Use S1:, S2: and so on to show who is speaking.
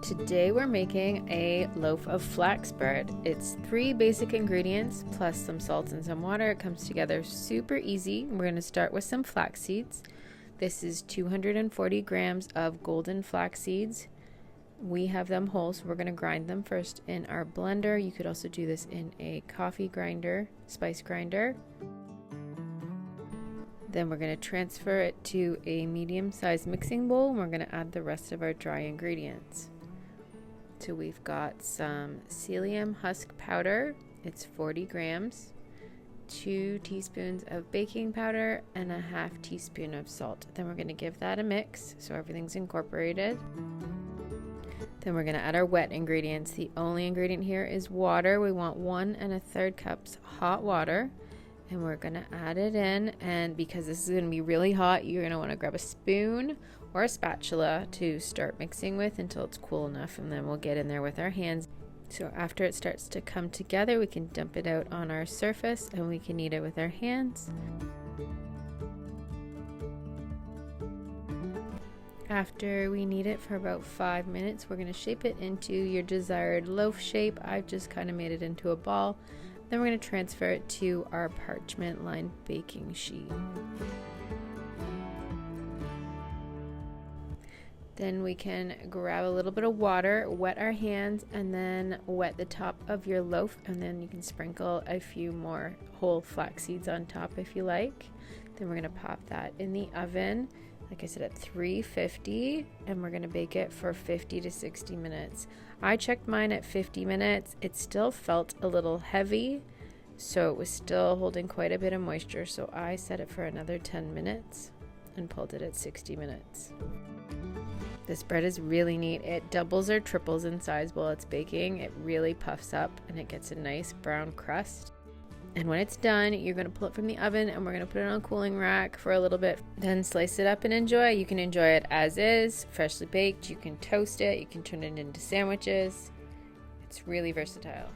S1: Today we're making a loaf of flax bread. It's 3 basic ingredients plus some salt and some water. It comes together super easy. We're going to start with some flax seeds. This is 240 grams of golden flax seeds. We have them whole, so we're going to grind them first in our blender. You could also do this in a coffee grinder, spice grinder. Then we're going to transfer it to a medium-sized mixing bowl, and we're going to add the rest of our dry ingredients. So we've got some psyllium husk powder. It's 40 grams, 2 teaspoons of baking powder, and a half teaspoon of salt. Then we're going to give that a mix so everything's incorporated. Then we're going to add our wet ingredients. The only ingredient here is water. We want 1 1/3 cups hot water, and we're going to add it in. And because this is going to be really hot, you're going to want to grab a spoon or a spatula to start mixing with until it's cool enough, and then we'll get in there with our hands. So after it starts to come together, we can dump it out on our surface and we can knead it with our hands. After we knead it for about 5 minutes, we're going to shape it into your desired loaf shape. I've just kind of made it into a ball. Then we're going to transfer it to our parchment lined baking sheet. Then we can grab a little bit of water, wet our hands, and then wet the top of your loaf, and then you can sprinkle a few more whole flax seeds on top if you like. Then we're going to pop that in the oven, like I said, at 350, and we're going to bake it for 50 to 60 minutes. I checked mine at 50 minutes. It still felt a little heavy, so it was still holding quite a bit of moisture, so I set it for another 10 minutes and pulled it at 60 minutes. This bread is really neat. It doubles or triples in size while it's baking. It really puffs up and it gets a nice brown crust. And when it's done, you're going to pull it from the oven and we're going to put it on a cooling rack for a little bit. Then slice it up and enjoy. You can enjoy it as is, freshly baked. You can toast it. You can turn it into sandwiches. It's really versatile.